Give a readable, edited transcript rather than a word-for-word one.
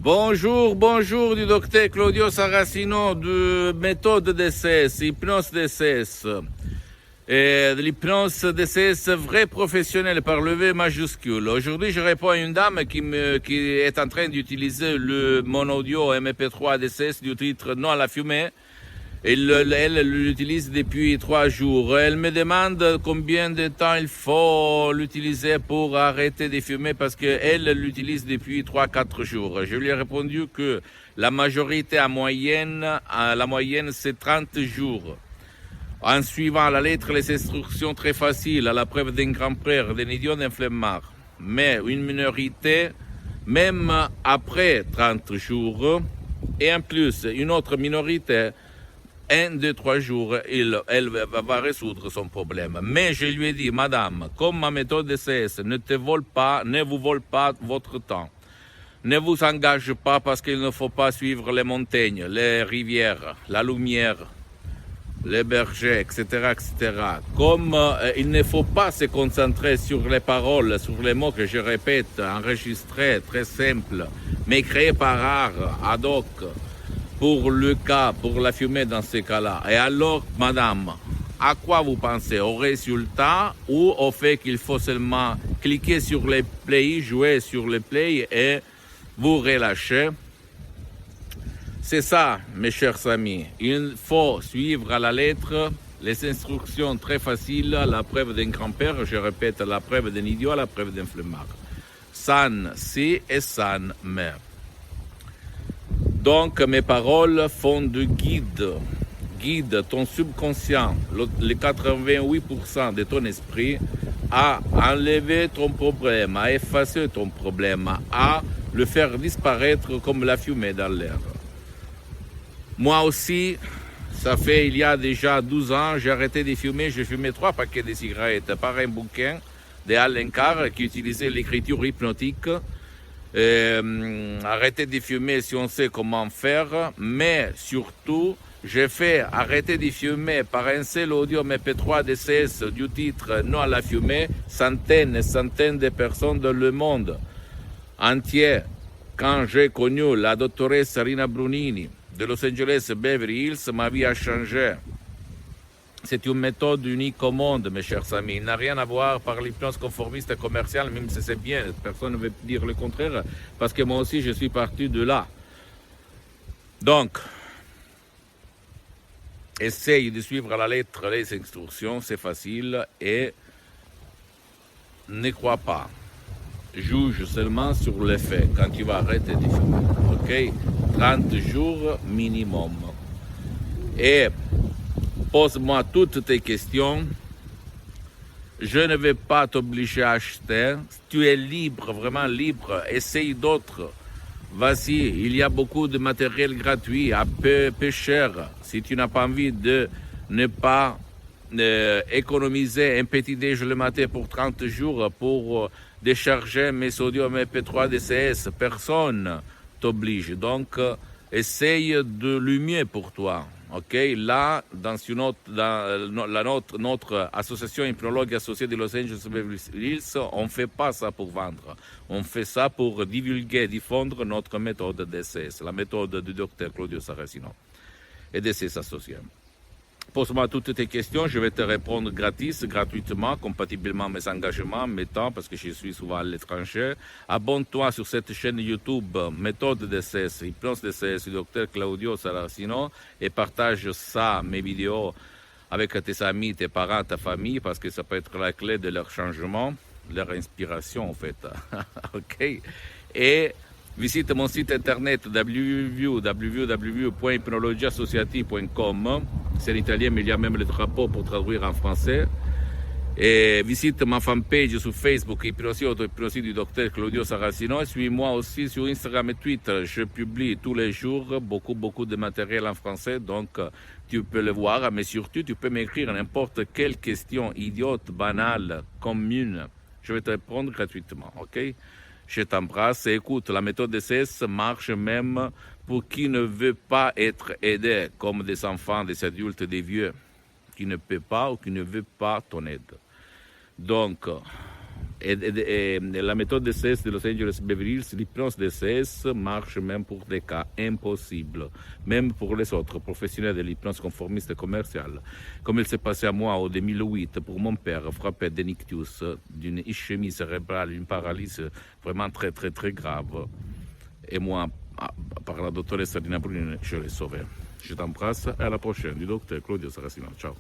Bonjour, bonjour du docteur Claudio Saracino de méthode DCS, hypnose DCS. Et de l'hypnose DCS vrai professionnel par le V majuscule. Aujourd'hui, je réponds à une dame qui est en train d'utiliser mon audio MP3 DCS du titre Non à la fumée. Elle l'utilise depuis 3 jours. Elle me demande combien de temps il faut l'utiliser pour arrêter de fumer parce qu'elle l'utilise depuis 3-4 jours. Je lui ai répondu que la majorité la moyenne c'est 30 jours. En suivant à la lettre les instructions très faciles, à la preuve d'un grand-père, d'un idiot, d'un flemmard. Mais une minorité, même après 30 jours, et en plus une autre minorité, 1, 2, 3 jours, elle va résoudre son problème. Mais je lui ai dit, madame, comme ma méthode DCS ne vous vole pas votre temps. Ne vous engage pas parce qu'il ne faut pas suivre les montagnes, les rivières, la lumière, les bergers, etc., etc. Comme il ne faut pas se concentrer sur les paroles, sur les mots que je répète, enregistrés, très simples, mais créés par art, ad hoc, pour le cas, pour la fumée dans ces cas-là. Et alors, madame, à quoi vous pensez? Au résultat ou au fait qu'il faut seulement cliquer sur les play, jouer sur les play et vous relâcher? C'est ça, mes chers amis. Il faut suivre à la lettre les instructions très faciles, la preuve d'un grand-père, je répète, la preuve d'un idiot, la preuve d'un flemmard. San si et san mais. Donc, mes paroles font de guide. Guide ton subconscient, les 88% de ton esprit, à enlever ton problème, à effacer ton problème, à le faire disparaître comme la fumée dans l'air. Moi aussi, il y a déjà 12 ans, j'ai arrêté de fumer, j'ai fumé 3 paquets de cigarettes par un bouquin de Allen Carr qui utilisait l'écriture hypnotique. Arrêter de fumer si on sait comment faire, mais surtout, j'ai fait arrêter de fumer par un seul audio MP3 DCS du titre Non à la fumée, centaines et centaines de personnes dans le monde entier. Quand j'ai connu la doctoresse Rina Brunini de Los Angeles Beverly Hills, ma vie a changé. C'est une méthode unique au monde, mes chers amis. Il n'a rien à voir par l'hypnose conformiste et commerciale, même si c'est bien. Personne ne veut dire le contraire, parce que moi aussi, je suis parti de là. Donc, essaye de suivre à la lettre les instructions, c'est facile, et ne crois pas. Juge seulement sur les faits quand tu vas arrêter de fumer. Ok? 30 jours minimum. Et pose-moi toutes tes questions. Je ne vais pas t'obliger à acheter. Tu es libre, vraiment libre. Essaye d'autres. Vas-y, il y a beaucoup de matériel gratuit, à peu cher. Si tu n'as pas envie de ne pas économiser un petit déj le matin pour 30 jours pour décharger mes audios MP3 DCS, personne t'oblige. Donc, essaye de le mieux pour toi. Ok, là, dans notre association hypnologue associée de Los Angeles Beverly Hills, on ne fait pas ça pour vendre. On fait ça pour divulguer, diffondre notre méthode DCS, la méthode du docteur Claudio Saracino et de ses associés. Pose-moi toutes tes questions, je vais te répondre gratuitement, compatiblement à mes engagements, mes temps, parce que je suis souvent à l'étranger. Abonne-toi sur cette chaîne YouTube, méthode DCS, hypnose DCS, du docteur Claudio Saracino, et partage ça, mes vidéos, avec tes amis, tes parents, ta famille, parce que ça peut être la clé de leur changement, leur inspiration, en fait. Ok? Et visite mon site internet www.hypnologieassociative.com. C'est en italien, mais il y a même le drapeau pour traduire en français. Et visite ma fanpage sur Facebook, Hypnosie Auto-Hypnosie du docteur Claudio Saracino. Et suis-moi aussi sur Instagram et Twitter. Je publie tous les jours beaucoup de matériel en français, donc tu peux le voir. Mais surtout, tu peux m'écrire n'importe quelle question idiote, banale, commune. Je vais te répondre gratuitement, ok? Je t'embrasse et écoute, la méthode DCS marche même pour qui ne veut pas être aidé, comme des enfants, des adultes, des vieux, qui ne peut pas ou qui ne veut pas ton aide. Donc, Et la méthode DCS de Los Angeles Beverly Hills, l'hypnose DCS marche même pour des cas impossibles, même pour les autres professionnels de l'hypnose conformiste commerciale. Comme il s'est passé à moi en 2008 pour mon père frappé d'un ictus, d'une ischémie cérébrale, une paralysie vraiment très très très grave. Et moi, par la doctoresse Dina Bruni, je l'ai sauvé. Je t'embrasse et à la prochaine du docteur Claudio Saracino. Ciao.